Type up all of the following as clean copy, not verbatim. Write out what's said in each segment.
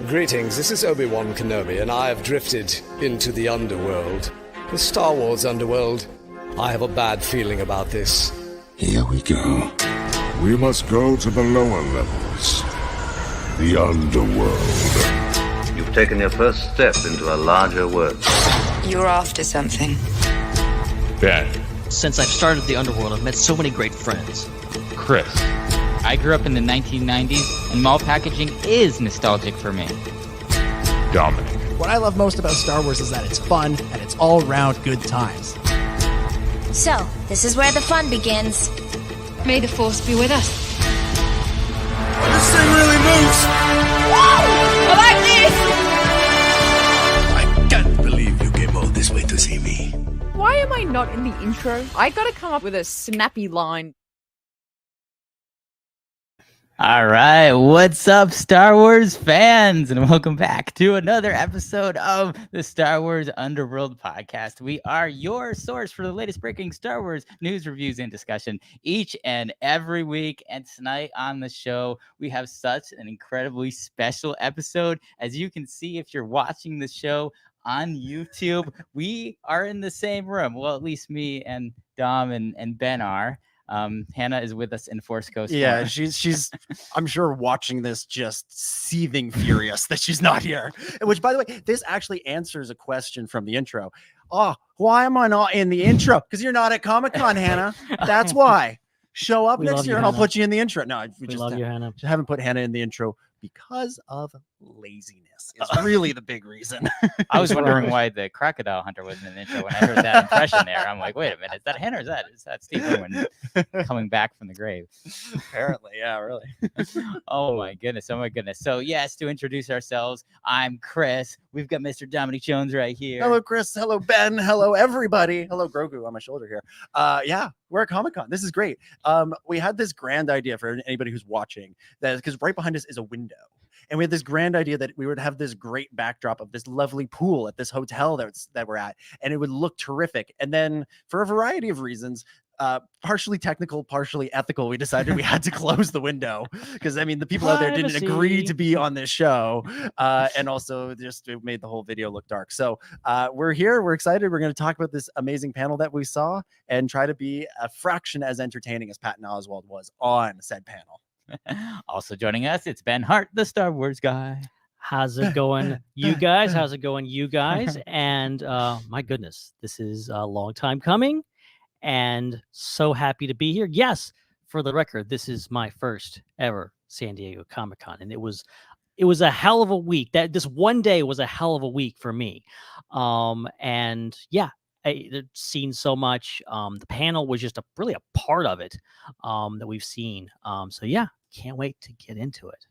Greetings, this is Obi-Wan Kenobi, and I have drifted into the Underworld. The Star Wars Underworld. I have a bad feeling about this. Here we go. We must go to the lower levels. The Underworld. You've taken your first step into a larger world. You're after something. Ben. Since I've started the Underworld, I've met so many great friends. Chris. I grew up in the 1990s, and mall packaging is nostalgic for me. Dominic. What I love most about Star Wars is that it's fun, and it's all-around good times. So, this is where the fun begins. May the Force be with us. This thing really moves! Whoa! I like this! I can't believe you came all this way to see me. Why am I not in the intro? I gotta come up with a snappy line. All right, what's up, Star Wars fans, and welcome back to another episode of the Star Wars Underworld podcast. We are your source for the latest breaking Star Wars news, reviews, and discussion each and every week. And tonight on the show, we have such an incredibly special episode. As you can see, if you're watching the show on YouTube, we are in the same room. Well, at least me and Dom and Ben are. Hannah is with us in Force Coast. Yeah, she's I'm sure watching this just seething furious that she's not here. Which, by the way, this actually answers a question from the intro. Oh, why am I not in the intro? Because you're not at Comic-Con, Hannah. That's why. Show up next year and I'll put you in the intro. No, we just love you, Hannah. Haven't put Hannah in the intro because of laziness. Is really the big reason. I was wondering why the crocodile hunter wasn't in the intro when I heard that impression there. I'm like, wait a minute, is that Hannah or is that Steve Irwin coming back from the grave? Apparently, yeah, really. Oh my goodness. So yes, to introduce ourselves, I'm Chris. We've got Mr. Dominic Jones right here. Hello, Chris. Hello, Ben. Hello, everybody. Hello, Grogu on my shoulder here. Yeah, we're at Comic-Con. This is great. We had this grand idea for anybody who's watching, that because right behind us is a window. And we had this grand idea that we would have this great backdrop of this lovely pool at this hotel that we're at, and it would look terrific. And then for a variety of reasons, partially technical, partially ethical, we decided we had to close the window because, I mean, the people out there didn't agree to be on this show. And also just it made the whole video look dark. So we're here. We're excited. We're going to talk about this amazing panel that we saw and try to be a fraction as entertaining as Patton Oswalt was on said panel. Also joining us, it's Ben Hart, the Star Wars guy. How's it going, you guys? How's it going, you guys? And my goodness, this is a long time coming and so happy to be here. Yes, for the record, this is my first ever San Diego Comic-Con, and it was a hell of a week. That this one day was a hell of a week for me. And yeah, I've seen so much. The panel was just really a part of it that we've seen. So yeah, can't wait to get into it.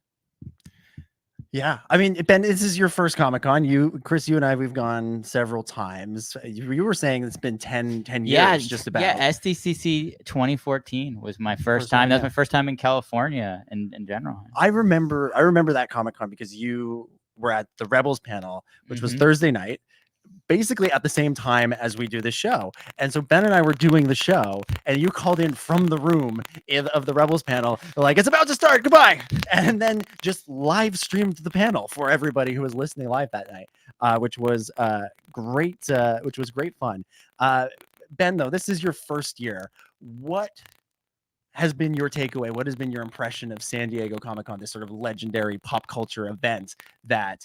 Yeah, I mean, Ben, this is your first Comic-Con. Chris, you and I, we've gone several times. You were saying it's been 10 years, just about. Yeah, SDCC 2014 was my first time. That's my first time in California in general. I remember that Comic-Con because you were at the Rebels panel, which was Thursday night, basically at the same time as we do the show. And so Ben and I were doing the show, and you called in from the room of the Rebels panel, like, it's about to start, goodbye, and then just live streamed the panel for everybody who was listening live that night, which was great fun. Ben, though, this is your first year. What has been your takeaway? What has been your impression of San Diego Comic-Con, this sort of legendary pop culture event that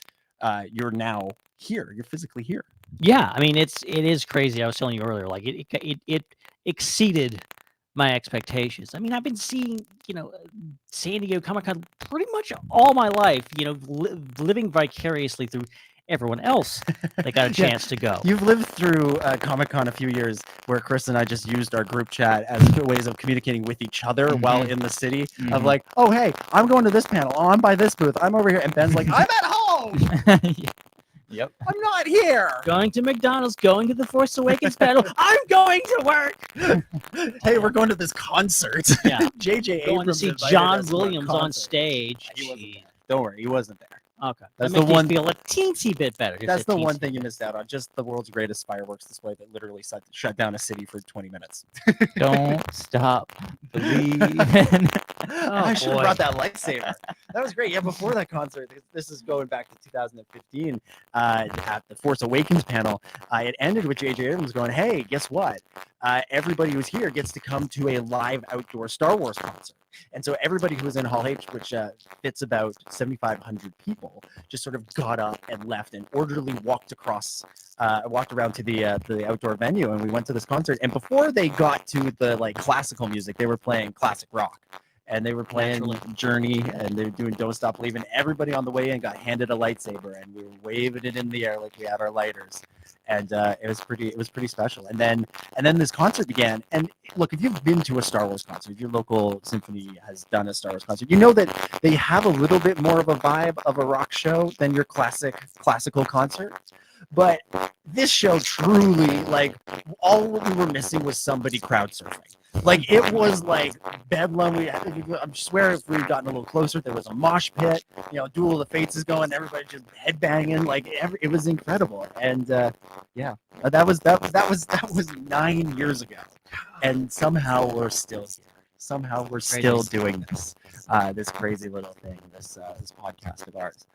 you're now here? You're physically here. Yeah, I mean, it is crazy. I was telling you earlier, like it exceeded my expectations. I mean, I've been seeing, San Diego Comic-Con pretty much all my life, living vicariously through everyone else that got a chance to go. You've lived through Comic-Con a few years where Chris and I just used our group chat as ways of communicating with each other while in the city, of like, oh, hey, I'm going to this panel. Oh, I'm by this booth. I'm over here. And Ben's like, I'm at home. Yep. I'm not here. Going to McDonald's, going to the Force Awakens panel. I'm going to work. Hey, we're going to this concert. Yeah. JJ going Abrams to see John Williams on stage. He wasn't there. Don't worry, he wasn't there. Okay, That's that the makes one. me feel a teensy bit better. Just That's a the one teensy thing you bit. missed out on. Just the world's greatest fireworks display that literally shut down a city for 20 minutes. Don't stop believing. I should have boy. brought that lightsaber. That was great. Yeah, before that concert, this is going back to 2015 at the Force Awakens panel. It ended with J.J. Abrams going, "Hey, guess what? Everybody who's here gets to come to a live outdoor Star Wars concert." And so everybody who was in Hall H, which fits about 7,500 people, just sort of got up and left and orderly walked around to the outdoor venue, and we went to this concert. And before they got to the like classical music, they were playing classic rock. And they were playing Journey, and they were doing "Don't Stop Believing." Everybody on the way in got handed a lightsaber, and we were waving it in the air like we had our lighters, and it was pretty special. And then this concert began. And look, if you've been to a Star Wars concert, if your local symphony has done a Star Wars concert, you know that they have a little bit more of a vibe of a rock show than your classical concert. But this show truly, like, all we were missing was somebody crowd surfing. Like, it was like bedlam. I swear, if we'd gotten a little closer, there was a mosh pit. Duel of the Fates is going. Everybody just headbanging. Like, it was incredible. And yeah, that was 9 years ago, and somehow we're still here. Somehow we're still doing this. This crazy little thing. This podcast of ours.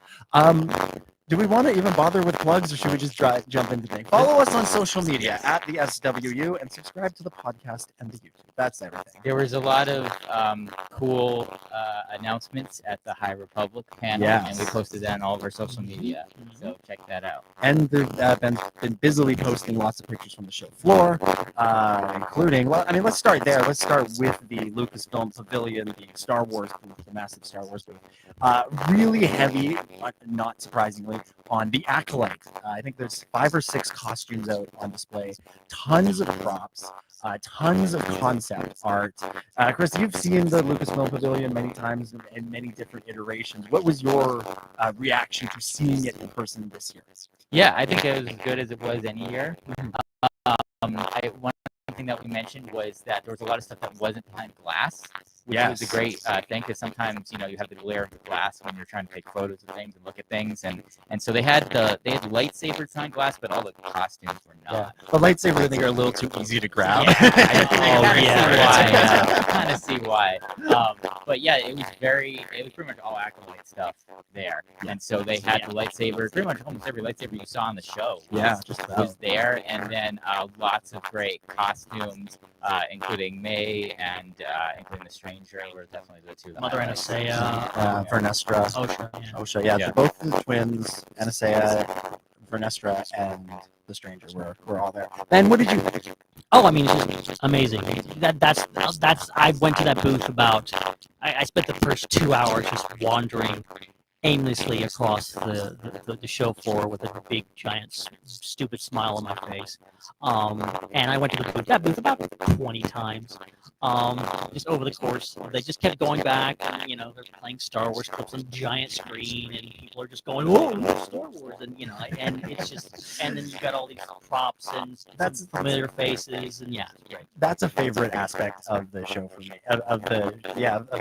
Do we want to even bother with plugs, or should we just jump into things? Follow us on social media at the SWU and subscribe to the podcast and the YouTube. That's everything. There was a lot of cool announcements at the High Republic panel, and we posted that on all of our social media. So check that out. And they've been busily posting lots of pictures from the show floor, including, let's start there. Let's start with the Lucasfilm Pavilion, the Star Wars booth, the massive Star Wars booth. Really heavy, not surprisingly, on the Acolyte. I think there's 5 or 6 costumes out on display, tons of props, tons of concept art. Chris, you've seen the Lucasfilm Pavilion many times in many different iterations. What was your reaction to seeing it in person this year? Yeah, I think it was as good as it was any year. One thing that we mentioned was that there was a lot of stuff that wasn't behind glass, which was a great thing, because sometimes you have the glare of the glass when you're trying to take photos of things and look at things, and so they had lightsabers behind glass, but all the costumes were not. Yeah. The lightsabers, I think, are a little too easy to grab. I kind of see why. But yeah, it was pretty much all Acolyte stuff there, and so they had the lightsabers. Pretty much almost every lightsaber you saw on the show was there, and then lots of great costumes, including May and including the Stranger were definitely the two. Mother Anastasia, Vernestra, Osha. Yeah, both the twins, Anastasia, Vernestra, and the Stranger were all there. Ben, what did you think? Oh, it's just amazing. That's. I went to that booth I spent the first 2 hours just wandering aimlessly across the show floor with a big, giant, stupid smile on my face. And I went to that booth about 20 times. Just over the course, they just kept going back. And, they're playing Star Wars clips on a giant screen, and people are just going, "Whoa, Star Wars!" And and it's just, and then you got all these props and familiar faces, and yeah, it's great. That's a favorite aspect of the show for me, of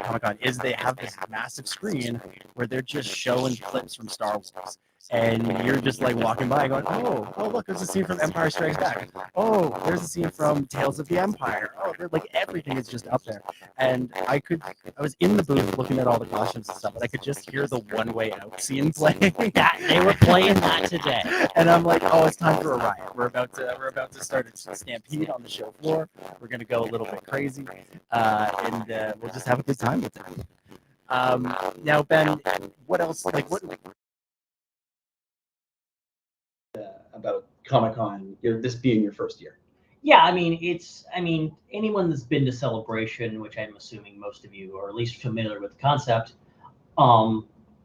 Comic-Con, is they have this massive screen where they're just showing clips from Star Wars. And you're just like walking by going, oh, look, there's a scene from Empire Strikes Back. Oh, there's a scene from Tales of the Empire. Oh, like everything is just up there. And I was in the booth looking at all the costumes and stuff, but I could just hear the One Way Out scene playing. They were playing that today. And I'm like, oh, it's time for a riot. We're about to start a stampede on the show floor. We're gonna go a little bit crazy, and we'll just have a good time with it. Now, Ben, what else? About Comic-Con, this being your first year? Yeah, anyone that's been to Celebration, which I'm assuming most of you are at least familiar with the concept,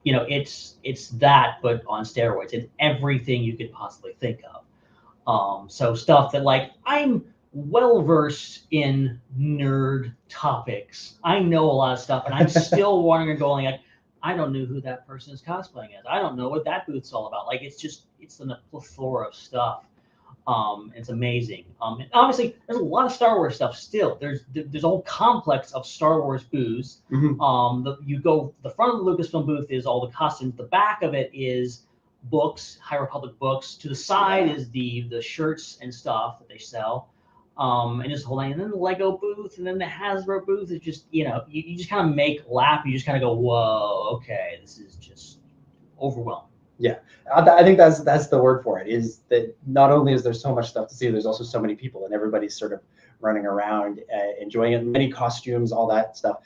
it's that, but on steroids. It's everything you could possibly think of. So stuff that, I'm well versed in nerd topics. I know a lot of stuff, and I'm still wandering and going I don't know who that person is cosplaying as. I don't know what that booth's all about. It's a plethora of stuff. It's amazing. And obviously, there's a lot of Star Wars stuff still. There's a whole complex of Star Wars booths. The front of the Lucasfilm booth is all the costumes. The back of it is books, High Republic books. To the side is the shirts and stuff that they sell. And just whole thing. And then the Lego booth, and then the Hasbro booth is just, you just kind of make lap. You just kind of go, whoa, okay, this is just overwhelming. Yeah, I think that's the word for it, is that not only is there so much stuff to see, there's also so many people, and everybody's sort of running around enjoying it, many costumes, all that stuff.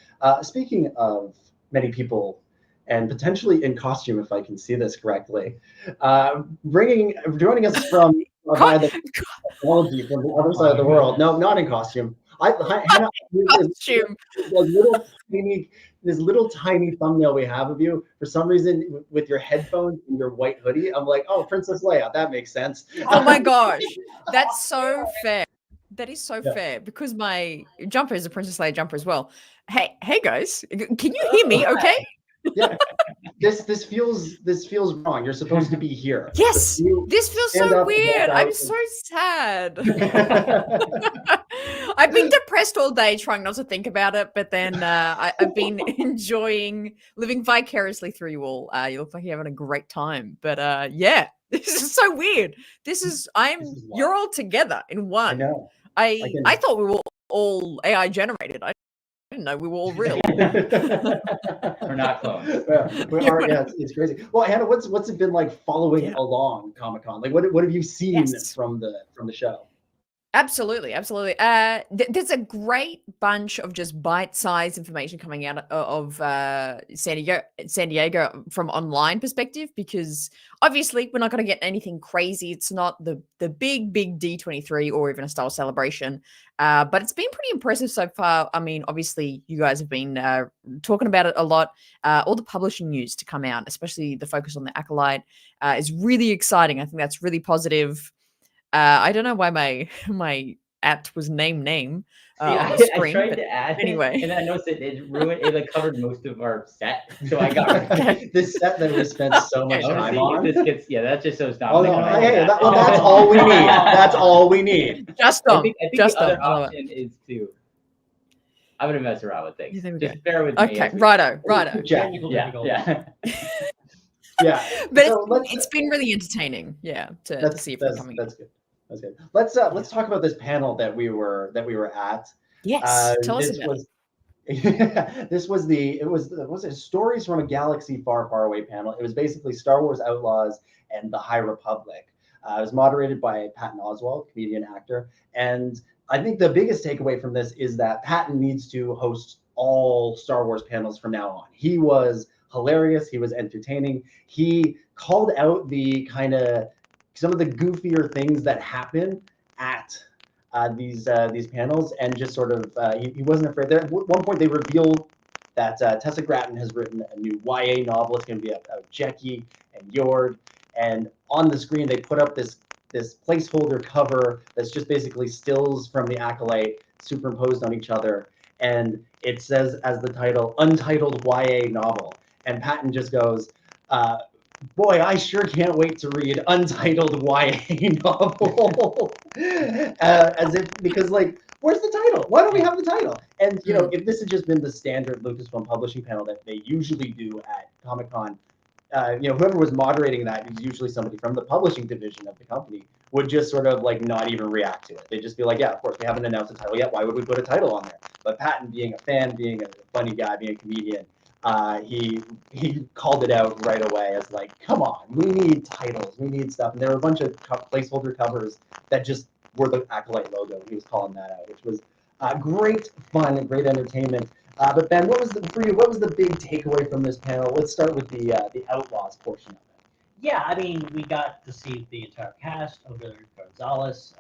Speaking of many people and potentially in costume, if I can see this correctly, joining us from by the technology from the other side of the world. No, not in costume. Hannah, Costume. This little tiny thumbnail we have of you, for some reason, with your headphones and your white hoodie, I'm like, oh, Princess Leia, that makes sense. Oh my gosh, that's so fair. That is so fair, because my jumper is a Princess Leia jumper as well. Hey guys, can you hear me? Okay. Yeah, this feels wrong. You're supposed to be here. Yes, this feels so weird. I'm so sad. I've been depressed all day, trying not to think about it, but then I've been enjoying living vicariously through you all. You look like you're having a great time, but yeah, this is so weird. You're all together in one. I know. I thought we were all AI generated. I didn't know we were all real. We're not clones. Yeah, it's crazy. Well, Hannah, what's it been like following along Comic-Con? Like, what have you seen from the show? Absolutely. There's a great bunch of just bite-sized information coming out of San Diego from online perspective, because obviously we're not going to get anything crazy. It's not the big D23 or even a Star Wars Celebration, but it's been pretty impressive so far. I mean, obviously you guys have been talking about it a lot. All the publishing news to come out, especially the focus on the Acolyte, is really exciting. I think that's really positive. I don't know why my app was name on the screen. I tried to add anyway, and I noticed it ruined. It like covered most of our set, so I got this set that we spent so much time on. That just shows Dominic. That's all we need. That's all we need. Just I think the other option is to. I'm gonna mess around with things. Just bear with me. Okay, righto. Yeah. Yeah, but it's been really entertaining. Yeah, to see if they're coming. That's good. That's good. Let's talk about this panel that we were at. Yes, tell us about it. This was was it Stories from a Galaxy Far, Far Away panel. It was basically Star Wars Outlaws and the High Republic. It was moderated by Patton Oswalt, comedian actor, and I think the biggest takeaway from this is that Patton needs to host all Star Wars panels from now on. He was hilarious. He was entertaining. He called out the kind of some of the goofier things that happen at these panels, and just sort of he wasn't afraid. There at one point they revealed that Tessa Gratton has written a new YA novel. It's going to be about Jekki and Yord, and on the screen they put up this placeholder cover that's just basically stills from the Acolyte superimposed on each other, and it says as the title, Untitled YA Novel. And Patton just goes, boy, I sure can't wait to read Untitled YA Novel. Because like, where's the title? Why don't we have the title? And, if this had just been the standard Lucasfilm publishing panel that they usually do at Comic-Con, whoever was moderating that, who's usually somebody from the publishing division of the company, would just sort of like not even react to it. They'd just be like, yeah, of course, we haven't announced a title yet. Why would we put a title on there? But Patton, being a fan, being a funny guy, being a comedian, he called it out right away as like, come on, we need titles, we need stuff. And there were a bunch of placeholder covers that just were the Acolyte logo. He was calling that out, which was great fun and great entertainment. But Ben, what was the big takeaway from this panel? Let's start with the Outlaws portion of it. Yeah, I mean, we got to see the entire cast of Gonzalez,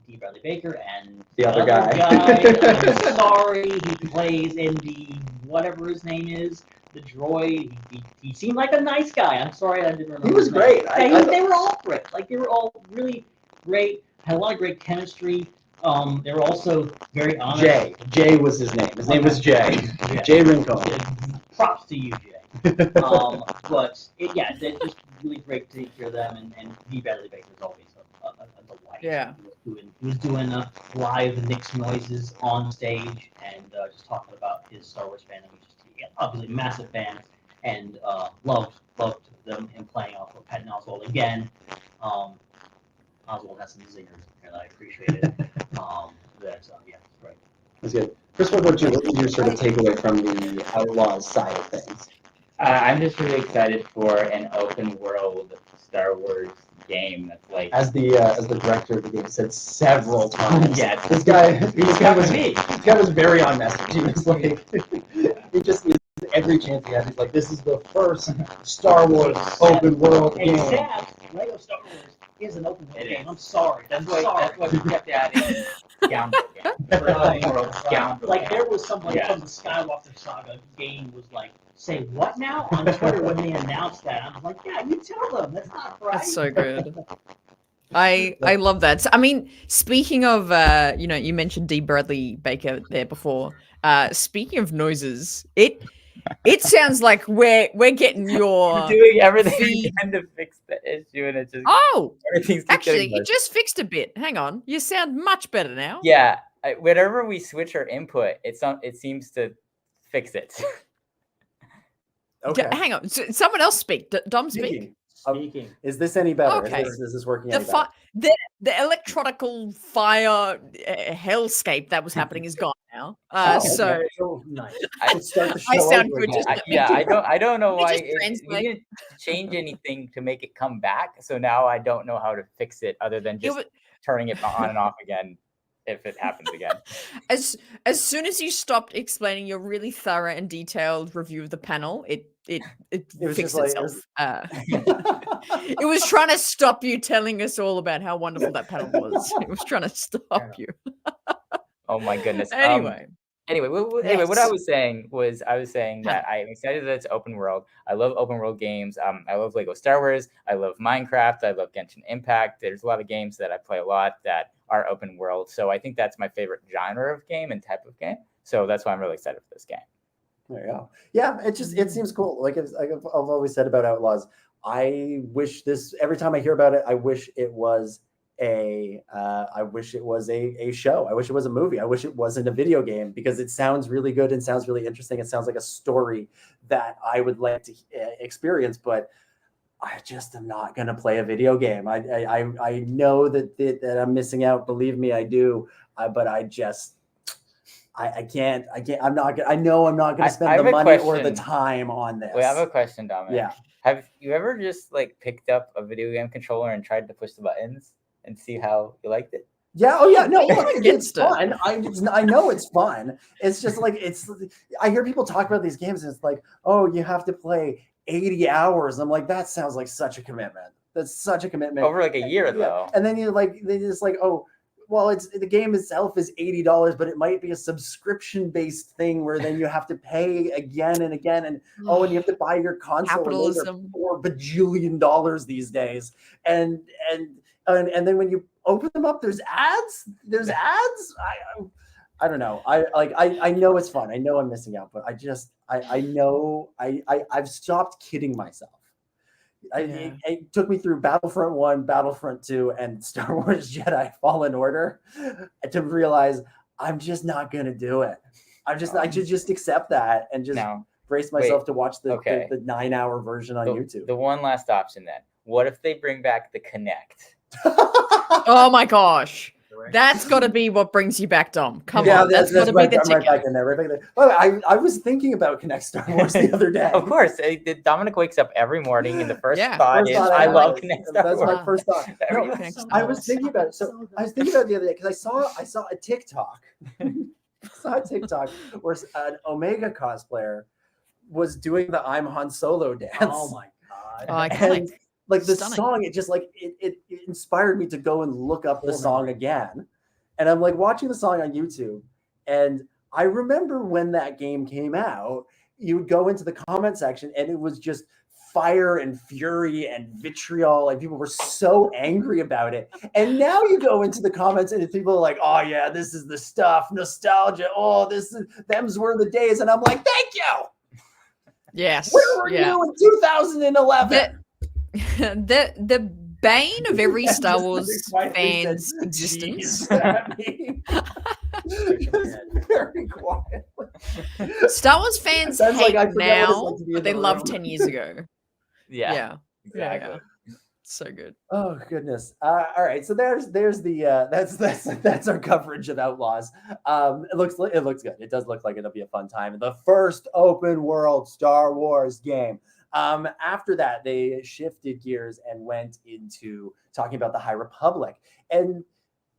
D. Bradley Baker, and the other guy. I'm sorry, he plays in the whatever his name is, the droid. He seemed like a nice guy. I'm sorry, I didn't remember. He was great. They were all great. Like, they were all really great. Had a lot of great chemistry. They were also very honest. Jay was his name. His name was Jay. Yeah. Jay Rincon. Props to you, Jay. But they're just really great to hear them, and D. Bradley Baker is always a Yeah. He was doing live Nick's noises on stage and just talking about his Star Wars fandom. He's just obviously a massive fan and loved him playing off of Patton Oswalt again. Oswald has some zingers, and I appreciate it. Yeah, it's great. That's good. Chris, what about you? What did you sort of take away from the Outlaws side of things? I'm just really excited for an open world Star Wars game that's like As the director of the game said several times. Yeah, this guy was very on message. He was like, he just used every chance he had. He's like, this is the first Star Wars open world game. Lego Star Wars is an open world game. I'm sorry. That's why we kept adding scoundrel game. Like there was somebody from the Skywalker Saga game was like, say what now on Twitter when they announced that. I'm like, yeah, you tell them. That's not right. That's so good. I love that. So, I mean, speaking of, you mentioned D. Bradley Baker there before. Speaking of noises, it sounds like we're getting your doing everything we can to fix the issue, and it just actually, it just fixed a bit. Hang on, you sound much better now. Yeah, whenever we switch our input, it seems to fix it. Okay. Hang on. Someone else speak. Dom, speak. Speaking. Is this any better? Okay. Is this working any better? The electronical fire hellscape that was happening is gone now. So nice. I sound good. I don't know why we didn't change anything to make it come back. So now I don't know how to fix it other than just turning it on and off again. If it happens again. As soon as you stopped explaining your really thorough and detailed review of the panel, it fixed itself. It was trying to stop you telling us all about how wonderful that panel was. It was trying to stop you. Oh my goodness. Anyway, what I was saying that I'm excited that it's open world. I love open world games. I love Lego Star Wars. I love Minecraft. I love Genshin Impact. There's a lot of games that I play a lot that are open world. So I think that's my favorite genre of game and type of game. So that's why I'm really excited for this game. There you go. Yeah, it seems cool. Like I've always said about Outlaws, I wish every time I hear about it, I wish it was a show. I wish it was a movie. I wish it wasn't a video game because it sounds really good and sounds really interesting. It sounds like a story that I would like to experience, but I just am not going to play a video game. I know that I'm missing out. Believe me, I do. But I can't. I'm not. I know I'm not going to spend the money or the time on this. Wait, I have a question, Dominic. Yeah. Have you ever just picked up a video game controller and tried to push the buttons and see how you liked it? Yeah. Oh, yeah. No, it's fun. I know it's fun. It's just I hear people talk about these games and it's like, oh, you have to play 80 hours. I'm like, that sounds like such a commitment. That's such a commitment. Over a year, though. And then they just oh, well, the game itself is $80, but it might be a subscription-based thing where then you have to pay again and again. And and you have to buy your console. Capitalism. $4 bajillion these days. And then when you open them up, there's ads. I don't know. I know it's fun. I know I'm missing out, but I know I've stopped kidding myself. It took me through Battlefront 1, Battlefront 2, and Star Wars Jedi Fallen Order to realize I'm just not gonna do it. I should just accept that and just brace myself to watch the 9-hour version on YouTube. The one last option then. What if they bring back the Kinect? Oh my gosh. That's got to be what brings you back, Dom. Come on, that's got to be the ticket. Right back in there. Oh, I was thinking about Kinect Star Wars the other day. Of course, Dominic wakes up every morning, and the first thought is, "I love Kinect Star Wars." That's my first thought. I was thinking about it. So I was thinking about it the other day because I saw a TikTok. Where an Omega cosplayer was doing the "I'm Han Solo" dance. Oh my god! Iconic. The song, it just it inspired me to go and look up the song again. And I'm watching the song on YouTube. And I remember when that game came out, you would go into the comment section and it was just fire and fury and vitriol. People were so angry about it. And now you go into the comments and people are like, oh yeah, this is the stuff, nostalgia. Oh, them's were the days. And I'm like, thank you. Yes. Where were you in 2011? The bane of every And Star just Wars very quietly said, fan's existence. "Jeez," at me. Just very quiet. Star Wars fans Sounds like hate I forget what it's now, like to be but in they the loved room. 10 years ago. Yeah, exactly. Yeah. So good. Oh goodness! All right, so there's the that's our coverage of Outlaws. It looks good. It does look like it'll be a fun time. The first open world Star Wars game. After that, they shifted gears and went into talking about the High Republic, and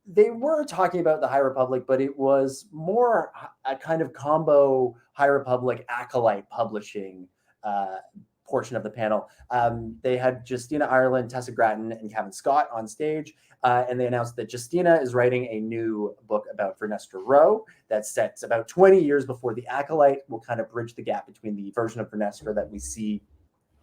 they were talking about the High Republic, but it was more a kind of combo High Republic acolyte publishing portion of the panel. They had Justina Ireland, Tessa Gratton, and Kevin Scott on stage, and they announced that Justina is writing a new book about Vernestra Rowe that's set about 20 years before the Acolyte. Will kind of bridge the gap between the version of Vernestra that we see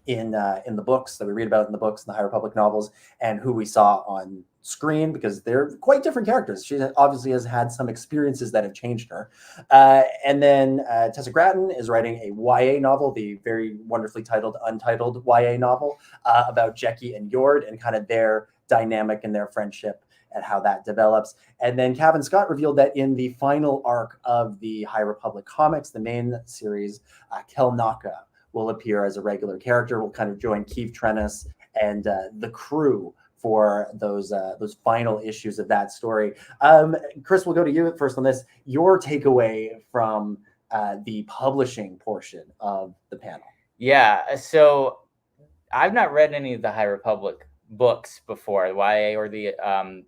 in the books, that we read about in the books and the High Republic novels, and who we saw on screen, because they're quite different characters. She obviously has had some experiences that have changed her. And then Tessa Gratton is writing a YA novel, the very wonderfully titled Untitled YA novel, about Jecki and Yord and kind of their dynamic and their friendship and how that develops. And then Kevin Scott revealed that in the final arc of the High Republic comics, the main series, Kel Naka will appear as a regular character. Will kind of join Keith Trennis and the crew for those final issues of that story. Chris, we'll go to you first on this. Your takeaway from the publishing portion of the panel. Yeah, so I've not read any of the High Republic books before, the YA or the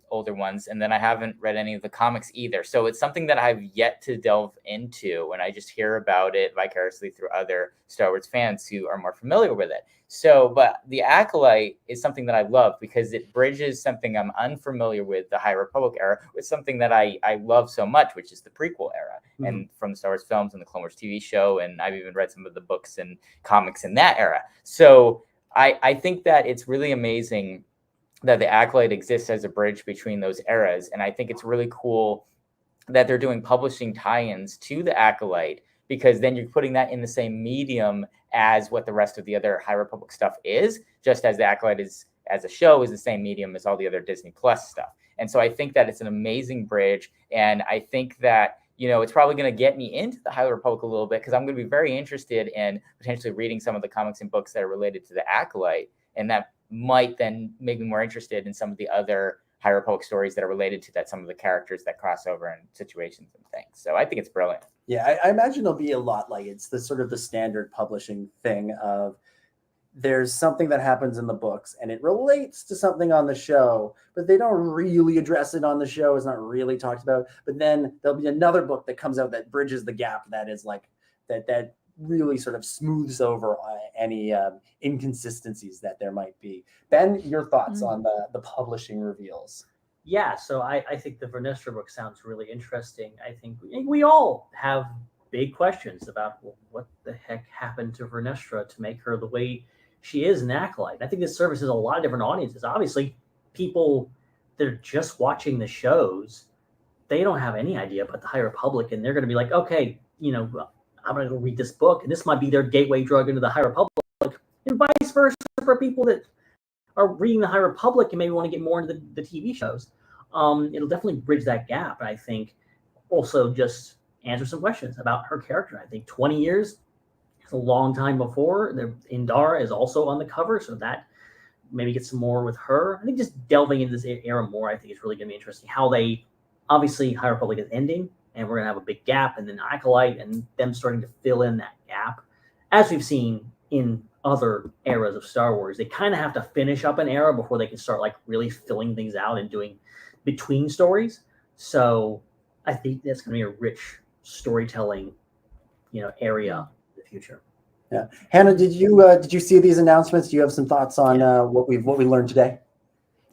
older ones, and then I haven't read any of the comics either. So it's something that I've yet to delve into, and I just hear about it vicariously through other Star Wars fans who are more familiar with it. So, but the Acolyte is something that I love because it bridges something I'm unfamiliar with, the High Republic era, with something that I love so much, which is the prequel era, and from the Star Wars films and the Clone Wars TV show, and I've even read some of the books and comics in that era. So I think that it's really amazing that the Acolyte exists as a bridge between those eras. And I think it's really cool that they're doing publishing tie-ins to the Acolyte, because then you're putting that in the same medium as what the rest of the other High Republic stuff is, just as the Acolyte is, as a show, is the same medium as all the other Disney Plus stuff. And so I think that it's an amazing bridge. And I think that, you know, it's probably going to get me into the High Republic a little bit, because I'm going to be very interested in potentially reading some of the comics and books that are related to the Acolyte. And that might then make me more interested in some of the other High Republic stories that are related to that, some of the characters that cross over and situations and things. So I think it's brilliant. Yeah, I imagine it'll be a lot like it's the sort of the standard publishing thing of there's something that happens in the books and it relates to something on the show, but they don't really address it on the show. It's not really talked about. But then there'll be another book that comes out that bridges the gap, that is like that really sort of smooths over any inconsistencies that there might be. Ben, your thoughts on the publishing reveals? Yeah, so I think the Vernestra book sounds really interesting. I think we all have big questions about, well, what the heck happened to Vernestra to make her the way she is an Acolyte. I think this services a lot of different audiences. Obviously, people that are just watching the shows, they don't have any idea about the High Republic, and they're going to be like, okay, you know, I'm going to go read this book, and this might be their gateway drug into the High Republic, and vice versa for people that are reading the High Republic and maybe want to get more into the TV shows. It'll definitely bridge that gap. And I think also just answer some questions about her character. I think 20 years is a long time before. Indara is also on the cover, so that maybe get some more with her. I think just delving into this era more, I think is really going to be interesting. How they, obviously, High Republic is ending, and we're going to have a big gap, and then Acolyte and them starting to fill in that gap. As we've seen in other eras of Star Wars, they kind of have to finish up an era before they can start like really filling things out and doing between stories. So I think that's going to be a rich storytelling, area in the future. Yeah, Hannah, did you see these announcements? Do you have some thoughts on what we learned today?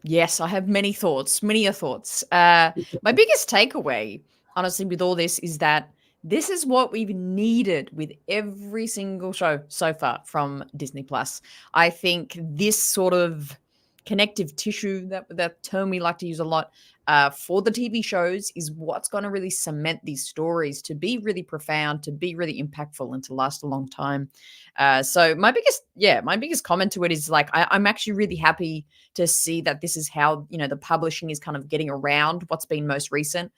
Yes, I have many thoughts. My biggest takeaway, honestly, with all this is that this is what we've needed with every single show so far from Disney Plus. I think this sort of connective tissue, that term we like to use a lot, for the TV shows is what's going to really cement these stories to be really profound, to be really impactful, and to last a long time. So my biggest comment to it is like I'm actually really happy to see that this is how, you know, the publishing is kind of getting around what's been most recent.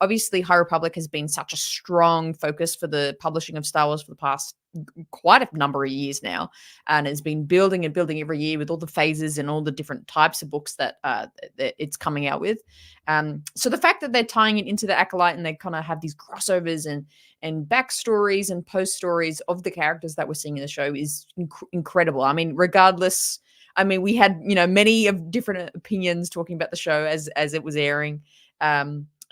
Obviously, High Republic has been such a strong focus for the publishing of Star Wars for the past quite a number of years now, and has been building and building every year with all the phases and all the different types of books that it's coming out with. So the fact that they're tying it into the Acolyte and they kind of have these crossovers and backstories and post stories of the characters that we're seeing in the show is incredible. I mean, regardless, I mean, we had, you know, many of different opinions talking about the show as it was airing.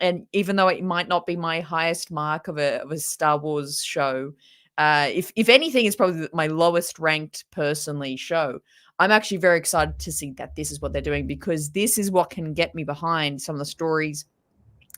And even though it might not be my highest mark of a Star Wars show, if anything, it's probably my lowest ranked personally show. I'm actually very excited to see that this is what they're doing, because this is what can get me behind some of the stories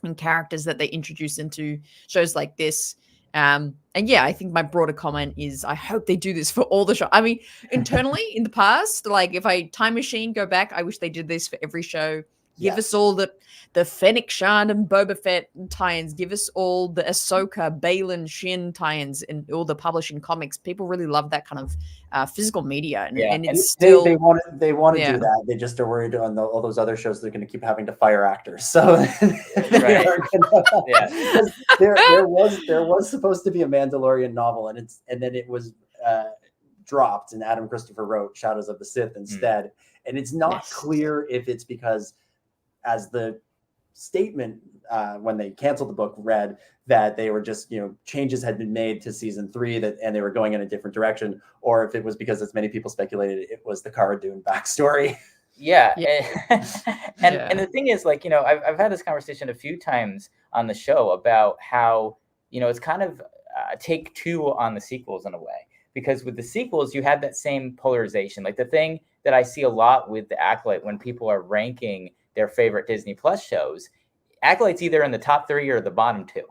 and characters that they introduce into shows like this. And yeah, I think my broader comment is I hope they do this for all the shows. I mean, internally in the past, like if I time machine go back, I wish they did this for every show. Give us all the Fennec Shand and Boba Fett tie-ins. Give us all the Ahsoka, Baylan, Shin tie-ins, and all the publishing comics. People really love that kind of physical media, and it's still they want to do that. They just are worried on all those other shows. They're going to keep having to fire actors. So there was supposed to be a Mandalorian novel, and then it was dropped, and Adam Christopher wrote Shadows of the Sith instead. And it's not clear if it's because, as the statement when they canceled the book read, that they were just, you know, changes had been made to season 3 and they were going in a different direction, or if it was because, as many people speculated, it was the Cara Dune backstory. And the thing is, like, you know, I've had this conversation a few times on the show about how, you know, it's kind of take two on the sequels in a way, because with the sequels you had that same polarization. Like the thing that I see a lot with the Acolyte when people are ranking their favorite Disney Plus shows, Acolyte's either in the top 3 or the bottom 2.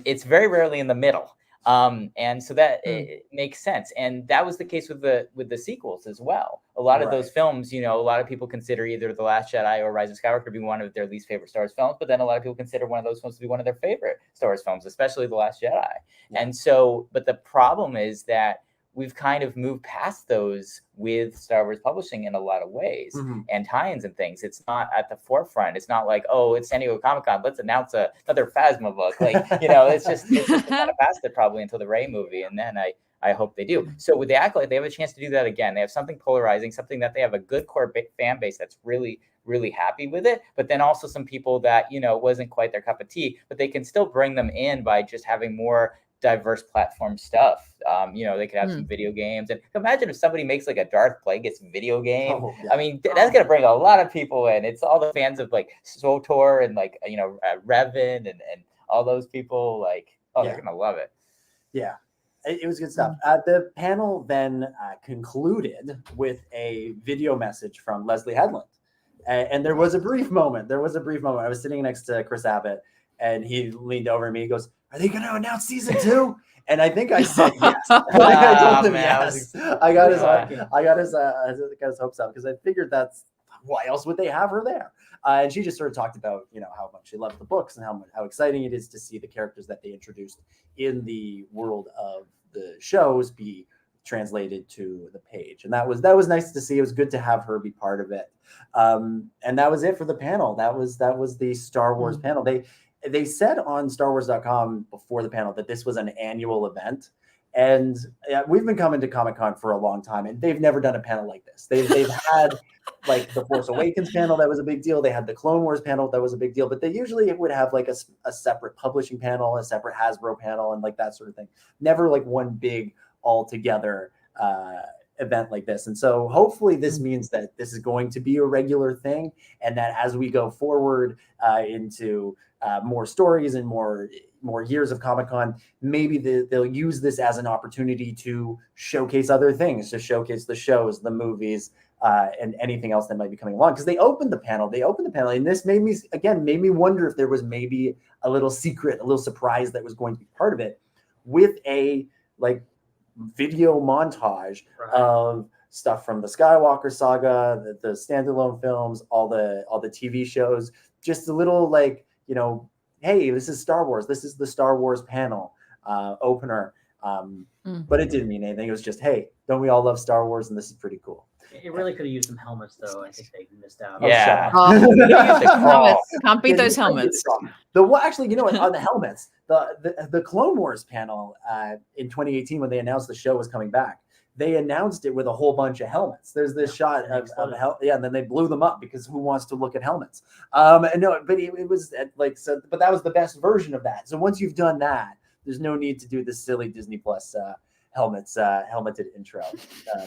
It's very rarely in the middle. And so that it makes sense. And that was the case with the sequels as well. A lot of those films, you know, a lot of people consider either The Last Jedi or Rise of Skywalker to be one of their least favorite Star Wars films, but then a lot of people consider one of those films to be one of their favorite Star Wars films, especially The Last Jedi. And so, but the problem is that we've kind of moved past those with Star Wars publishing in a lot of ways, and tie-ins and things. It's not at the forefront. It's not like, oh, it's San Diego Comic-Con, let's announce another Phasma book. Like, you know, it's just kind of past it probably until the Rey movie, and then I hope they do. So with the Acolyte, they have a chance to do that again. They have something polarizing, something that they have a good core fan base that's really, really happy with it, but then also some people that, you know, wasn't quite their cup of tea, but they can still bring them in by just having more diverse platform stuff. You know, they could have some video games, and imagine if somebody makes like a Darth Plagueis video game. I mean, that's gonna bring a lot of people in. It's all the fans of like SWTOR and like, you know, Revan and all those people. Like, they're gonna love it. It was good stuff. The panel then concluded with a video message from Leslie Headland, and there was a brief moment. I was sitting next to Chris Abbott, and he leaned over me. He goes, "Are they going to announce season 2?" And I think I said yes. I told him yes. I got his hopes up, because I figured that's why else would they have her there? And she just sort of talked about, you know, how much she loved the books and how exciting it is to see the characters that they introduced in the world of the shows be translated to the page. And that was nice to see. It was good to have her be part of it. And that was it for the panel. That was the Star Wars panel. They said on StarWars.com before the panel that this was an annual event. And we've been coming to Comic-Con for a long time, and they've never done a panel like this. They've had like the Force Awakens panel that was a big deal. They had the Clone Wars panel that was a big deal, but they usually would have like a separate publishing panel, a separate Hasbro panel, and like that sort of thing. Never like one big all together event like this. And so hopefully this means that this is going to be a regular thing, and that as we go forward into more stories and more years of Comic-Con, maybe they'll use this as an opportunity to showcase other things, to showcase the shows, the movies, and anything else that might be coming along. Because they opened the panel, and this made me wonder if there was maybe a little secret, a little surprise that was going to be part of it, with a like video montage of stuff from the Skywalker saga, the standalone films, all the TV shows, just a little like, hey, this is Star Wars. This is the Star Wars panel opener. But it didn't mean anything. It was just, hey, don't we all love Star Wars? And this is pretty cool. It really could have used some helmets, though. I think they missed out. Yeah. Helmets. Can't beat those helmets. Actually, on the helmets, the Clone Wars panel in 2018 when they announced the show was coming back, they announced it with a whole bunch of helmets. There's this shot of and then they blew them up because who wants to look at helmets? No, but it was but that was the best version of that. So once you've done that, there's no need to do this silly Disney Plus helmeted intro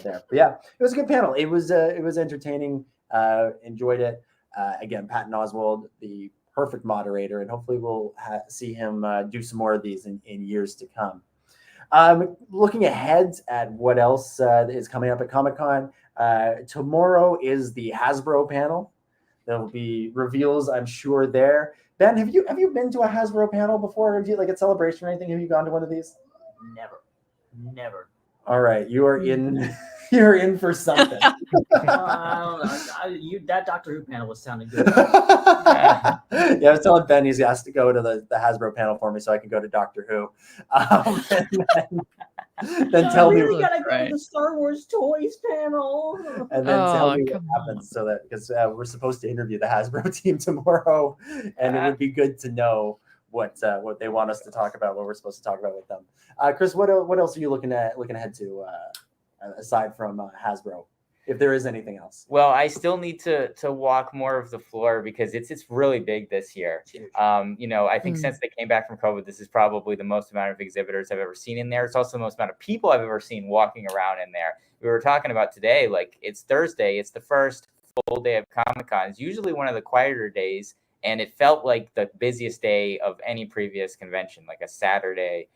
there. But yeah, it was a good panel. It was entertaining. Enjoyed it. Again, Patton Oswalt, the perfect moderator, and hopefully we'll see him do some more of these in years to come. Looking ahead at what else is coming up at Comic-Con, tomorrow is the Hasbro panel. There will be reveals, I'm sure, there. Ben, have you been to a Hasbro panel before? Have you, like, at Celebration or anything? Have you gone to one of these? Never. All right, you are in. You're in for something. I don't know. That Doctor Who panel was sounding good. Yeah, I was telling Ben he's asked to go to the Hasbro panel for me so I can go to Doctor Who. Then tell me. We gotta go to the Star Wars toys panel. And then tell me what happens, so that because we're supposed to interview the Hasbro team tomorrow, and it would be good to know what they want us to talk about, what we're supposed to talk about with them. Chris, what else are you looking ahead to aside from Hasbro, if there is anything else? Well, I still need to walk more of the floor because it's really big this year. I think since they came back from COVID, this is probably the most amount of exhibitors I've ever seen in there. It's also the most amount of people I've ever seen walking around in there. We were talking about today, like it's Thursday, it's the first full day of Comic-Con. It's usually one of the quieter days, and it felt like the busiest day of any previous convention, like a Saturday,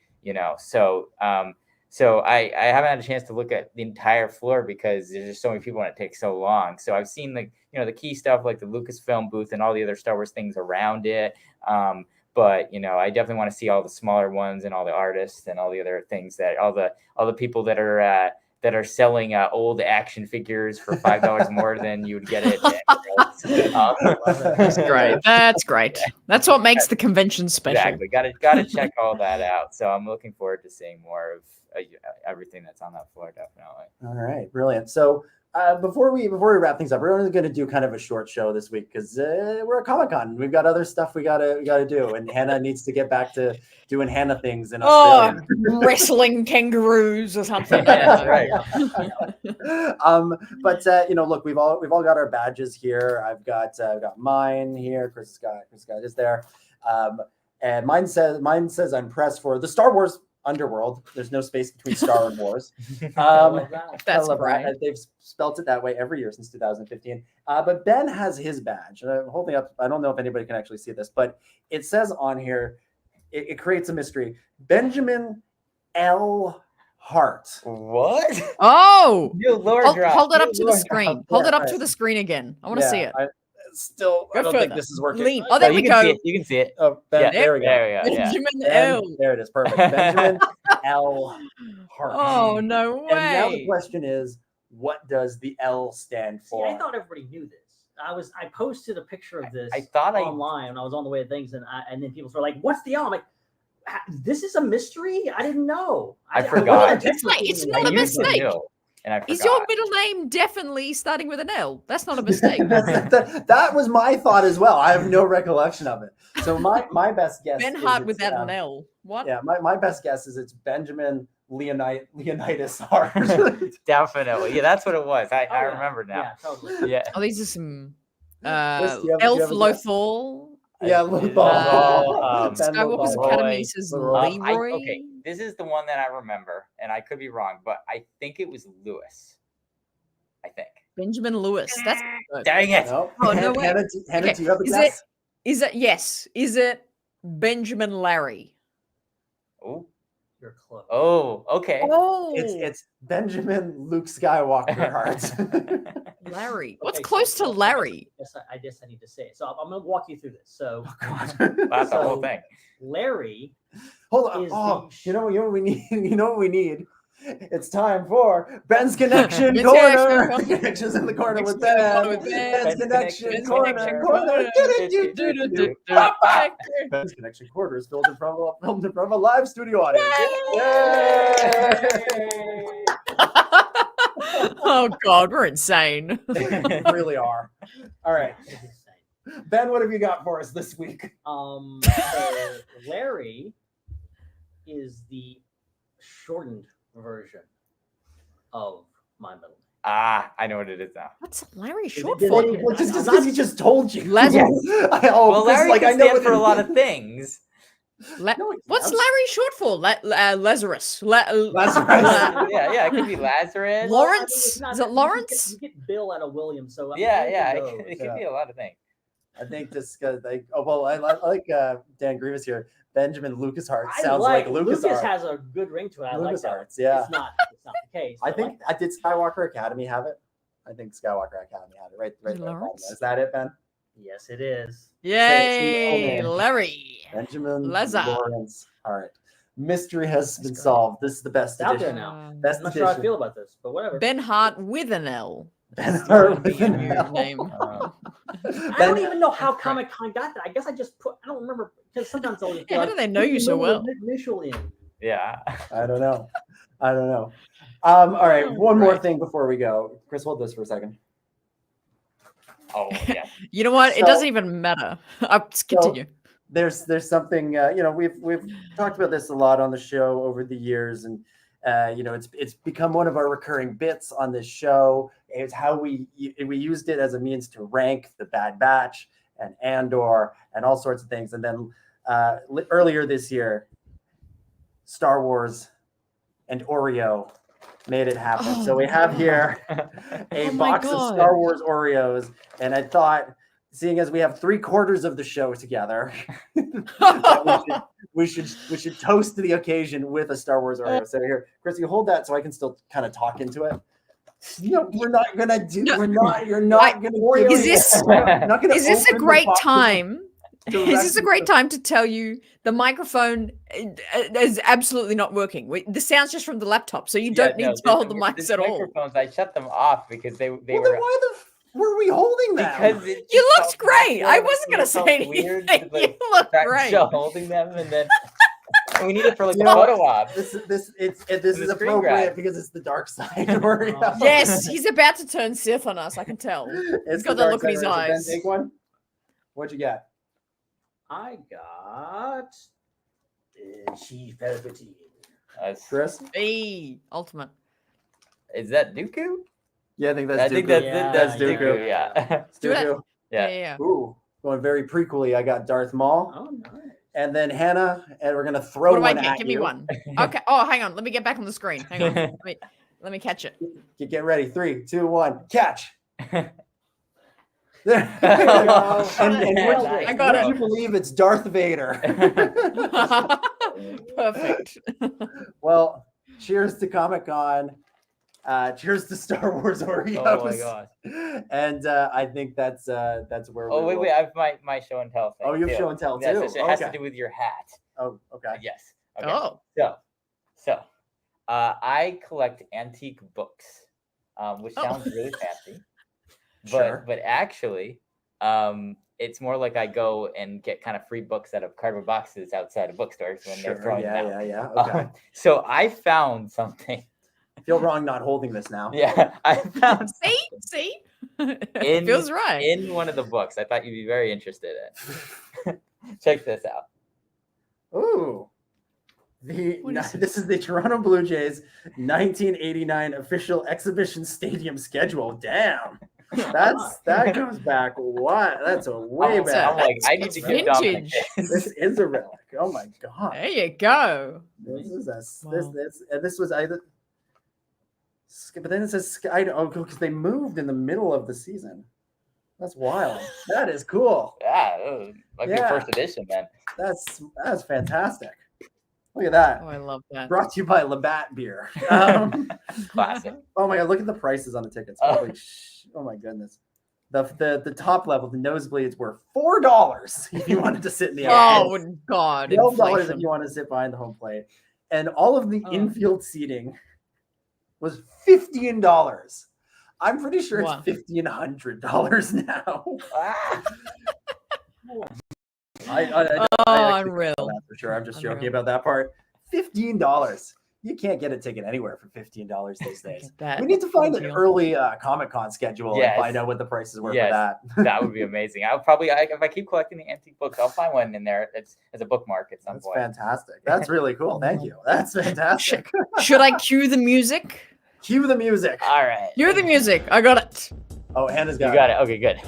So I haven't had a chance to look at the entire floor because there's just so many people and it takes so long. So I've seen the key stuff like the Lucasfilm booth and all the other Star Wars things around it. But I definitely want to see all the smaller ones and all the artists and all the other things that all the people that are selling old action figures for $5 more than you would get it. That's great. That's great. That's what makes the convention special. Exactly. Got to check all that out. So I'm looking forward to seeing more of everything that's on that floor. Definitely. All right, brilliant. So before we wrap things up, we're only going to do kind of a short show this week because we're at Comic-Con. We've got other stuff we gotta do, and Hannah needs to get back to doing Hannah things in Australia. Wrestling kangaroos or something. That's right. Look, we've all got our badges here. I've got mine here. Chris got his there, and mine says I'm pressed for the Star Wars Underworld. There's no space between Star and Wars. That's right. They've spelt it that way every year since 2015. But Ben has his badge. I'm holding up. I don't know if anybody can actually see this, but it says on here, it creates a mystery. Benjamin L. Hart. What? Oh, hold it up to the screen. Hold it up to the screen again. I want to see it. I don't think this is working. Lean. Oh, there we go. You can see it. Oh, there we go. There we go. Benjamin L. There it is. Perfect. Benjamin L. Hart. Oh, no way. And now the question is, what does the L stand for? See, I thought everybody knew this. I posted a picture of this online when I was on the way to things, and then people were like, "What's the L?" I'm like, "This is a mystery. I didn't know. I forgot. It's not a mistake. And I forgot. Is your middle name definitely starting with an L? That's not a mistake. that was my thought as well. I have no recollection of it. So my best guess. Ben Hart without an L. What? Yeah, my best guess is it's Benjamin Leonidas Hart. Definitely. Yeah, that's what it was. I remember now. Yeah, totally. Yeah. Oh, these are some Elf Lothal. Yeah, Lothal. Skywalker's Academy says Leroy. Okay, this is the one that I remember, and I could be wrong, but I think it was Lewis. I think Benjamin Lewis. That's good. Dang it! No. Oh, no way. Hannah, do you have a guess? Is it Benjamin Larry? Oh, you're close. Oh, okay. Oh, it's Benjamin Luke Skywalker Hart. Larry. What's close to Larry? I guess I need to say it. So I'm going to walk you through this. So that's the whole thing. Larry. Hold on. You know what we need? You know what we need It's time for Ben's Connection Ben's Corner. Connection. Connections in the corner with Connection Ben. with Ben. Ben's Connection Ben's Corner. Connection Corner. Corner. Do-do-do-do-do. Ben's Connection Corner is filmed in front of a live studio audience. Yay! Oh God, we're insane. We really are. All right. Ben, what have you got for us this week? So Larry is the shortened version of my middle name. Ah, I know what it is now. What's Larry short Did for? they- Well, just because he just told you. Lazarus. Well, Larry can stand for a lot of things. What's Larry short for? Lazarus. Lazarus. Yeah, it could be Lazarus. Lawrence? Is it Lawrence? You get Bill out of William, so I mean, Yeah, anything it goes. could be a lot of things. I think this guy, I like Dan Grievous here. Benjamin Lucas Hart I sounds like Lucas Lucas Hart. has a good ring to it. I like Lucas that. Arts, yeah. It's not the case. I but think like that. did Skywalker Academy have it? I think Skywalker Academy had it. Right there. Lawrence? Is that it, Ben? Yes, it is. Yay, Larry. Benjamin Lazar. Lawrence. All right. Mystery has been solved. This is the best It's out there edition. now. Best I'm not sure how I edition. feel about this, but whatever. Ben Hart with an L. Ben Hart with Your an new L. name. I don't even know how Comic Con got that. I guess I just put. I don't remember because sometimes I'll just Yeah, how do they know you so well? Initial in. Yeah. I don't know. All right. One more thing before we go. Chris, hold this for a second. Oh, yeah. You know what? It So- doesn't even matter. Just continue. There's something we've talked about this a lot on the show over the years, and it's become one of our recurring bits on this show. It's how we used it as a means to rank the Bad Batch and Andor and all sorts of things. And then earlier this year, Star Wars and Oreo made it happen. So we have here a box of Star Wars Oreos, and I thought, seeing as we have 3/4 of the show together, we should toast the occasion with a Star Wars Oreo. So here, Chris, you hold that so I can still kind of talk into it. No, we're not gonna do. No. We're not. You're not gonna. Oreo Is this not gonna is this a open the great box time? Is this a directly great time to tell you the microphone is absolutely not working? The sound's just from the laptop, so you don't need to hold the mics at all. Microphones, I shut them off because they Well, were. then why were we holding them? Because it You just looked felt- great. I wasn't it gonna felt say weird anything. to, like, You look start great. show holding them, and then we need it for like You a know what? photo op. This is The screen appropriate grab. because it's the dark side. Oreo. Yes, he's about to turn Sith on us. I can tell. It's He's got the that dark look in his side, right? So Ben, eyes. take one. What'd you get? I got Chief Palpatine. Chris? Hey, ultimate. Is that Dooku? Yeah, I think that's I Dooku. think that's That's Dooku. Dooku. Yeah. Do it. Dooku. Yeah. Ooh, going very prequely. I got Darth Maul. Oh, nice. And then Hannah, and we're gonna throw What do I one get? at Give you. me one. Okay. Oh, hang on. Let me get back on the screen. Hang on. Let me catch it. Get ready. 3, 2, 1, catch. There you go. And I got would it. you believe it's Darth Vader? Perfect. Well, cheers to Comic-Con. Cheers to Star Wars Oreos. Oh my gosh. And I think that's where. Oh we wait, will- wait! I have my show and tell thing. Oh, you have too. show and tell Yes, too. yes, it has to Okay. do with your hat. Oh, okay. Yes. Okay. Oh. So, I collect antique books, which Oh. sounds really fancy, Sure. but actually, it's more like I go and get kind of free books out of cardboard boxes outside of bookstores when they're Sure. throwing them out. Yeah. Okay. So I found something. I feel wrong not holding this now. Yeah, I found See? in, Feels right. in one of the books. I thought you'd be very interested in. Check this out. Ooh. This is the Toronto Blue Jays 1989 official exhibition stadium schedule. Damn. That goes back. What? That's a way Oh, back. I'm like, I need It's to give Dominic vintage. this. This is a relic. Oh my god. There you go. This is Wow. this was either. But then it says Sky. Oh, because they moved in the middle of the season. That's wild. That is cool. Yeah, it might be Yeah. first edition, man. That's fantastic. Look at that. Oh, I love that. Brought to you by Labatt Beer. Classic. Oh my god, look at the prices on the tickets. Holy oh my goodness. The top level, the nosebleeds were $4 if you wanted to sit in the Oh God. $12 if Inflation. you want to sit behind the home plate. And all of the Oh. infield seating was $15. I'm pretty sure Wow. it's $1,500 now. I Unreal. that for sure. I'm just Unreal. joking about that part. $15. You can't get a ticket anywhere for $15 these days. That We need to find an deal. early Comic-Con schedule Yes. and find out what the prices were Yes. for that. That would be amazing. I'll probably, if I keep collecting the antique books, I'll find one in there as a bookmark at some That's point. fantastic. That's really cool. Thank you. That's fantastic. Should I cue the music? Cue the music. All right. Cue the music. I got it. Oh, Hannah's You got got it. Okay, good.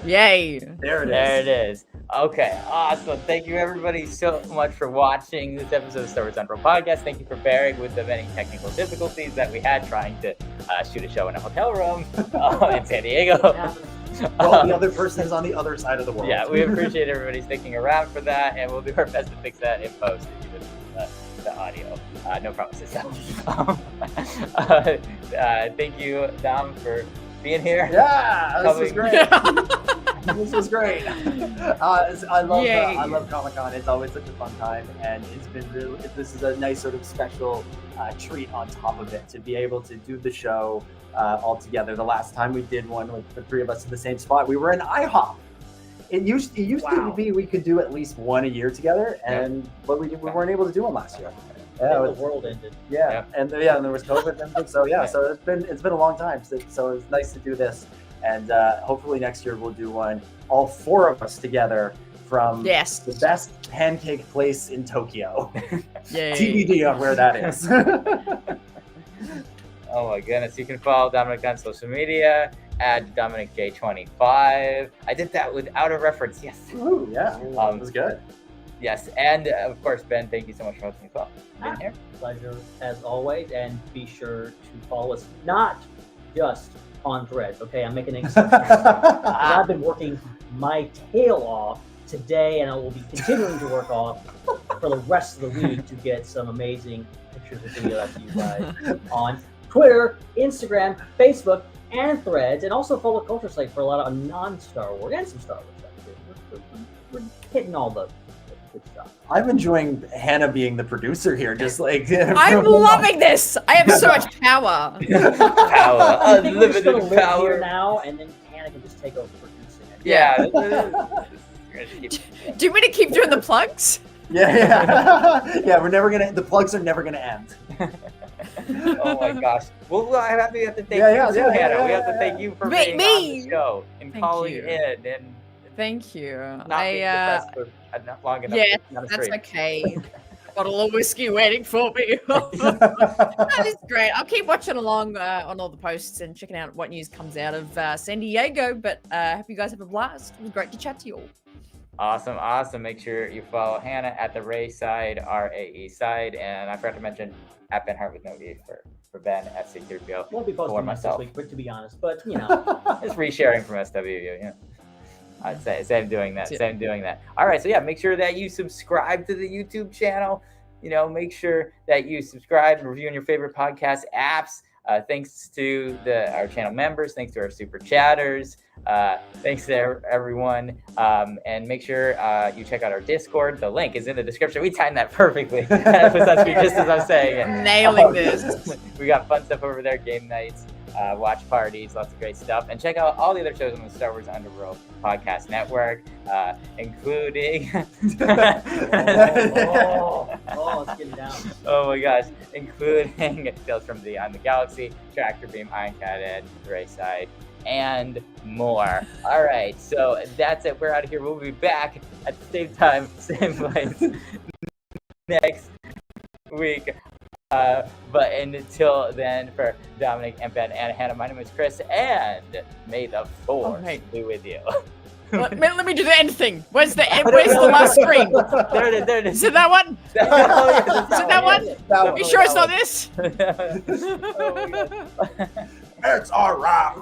Yay. There it is. There it is. Okay, awesome. Thank you everybody so much for watching this episode of Star Wars Underworld Podcast. Thank you for bearing with the many technical difficulties that we had trying to shoot a show in a hotel room in San Diego. Well, the other person is on the other side of the world. Yeah, we appreciate everybody sticking around for that, and we'll do our best to fix that in post, even the audio. No promises. Thank you, Dom, for being here. Yeah, this was Coming- great. This was great. I love Comic-Con. It's always such a fun time, and it's been really. This is a nice sort of special treat on top of it to be able to do the show all together. The last time we did one with the three of us in the same spot, we were in IHOP. It used to be we could do at least one a year together, but we weren't able to do one last year. Yeah, the world ended. Yeah, and there was COVID and everything. So so it's been a long time. So it's nice to do this, and hopefully next year we'll do one, all four of us together from the best pancake place in Tokyo. TBD on where that is. Oh my goodness. You can follow Dominic on social media at DominicJ25. I did that without a reference. Yes. Ooh, yeah. That was good. Yes. And of course, Ben, thank you so much for hosting as well. Being here. Pleasure as always, and be sure to follow us not just on Threads. Okay, I'm making an exception. I've been working my tail off today, and I will be continuing to work off for the rest of the week to get some amazing pictures and video out to you guys on Twitter, Instagram, Facebook, and Threads, and also follow CultureSlate for a lot of non-Star Wars and some Star Wars stuff too. We're hitting all the good stuff. I'm enjoying Hannah being the producer here, just like I'm loving this. I have so much power. Power. I think we're just gonna Unlimited live power. here now, and then Hannah can just take over producing it. Yeah. Do you want me to keep doing the plugs? Yeah. We're never gonna. The plugs are never gonna end. Oh my gosh. Well, I have to thank you too, Hannah. We have to thank you for being on the show and calling in and Thank you. not being depressed for not long enough. Yeah, to not that's stream. okay. Bottle of whiskey waiting for me. That is great. I'll keep watching along on all the posts and checking out what news comes out of San Diego. But I hope you guys have a blast. It was great to chat to you all. Awesome. Make sure you follow Hannah at the Raeside, Raeside, and I forgot to mention at Ben Hart with no E for Ben at C3PO. Won't be for posting much myself. this week, but to be honest, but you know. Just resharing from SWU, yeah. I'd say same doing that. All right, so yeah, make sure that you subscribe to the YouTube channel. You know, make sure that you subscribe and review on your favorite podcast apps. Thanks to our channel members. Thanks to our super chatters. Thanks to everyone. And make sure you check out our Discord. The link is in the description. We timed that perfectly. That's just as I'm saying it. Nailing this. We got fun stuff over there, game nights, watch parties, lots of great stuff. And check out all the other shows on the Star Wars Underworld Podcast Network, including... let's get it down. Oh my gosh, including Tales from Beyond the Galaxy, Tractor Beam, Iron Cat, Raeside, and more. All right, so that's it. We're out of here. We'll be back at the same time, same place next week. But until then, for Dominic and Ben and Hannah, my name is Chris, and may the Force be with you. Let me do the end thing. Where's the last screen? There it is. Is it that one? Is it that one? That You sure it's not this? It's all right.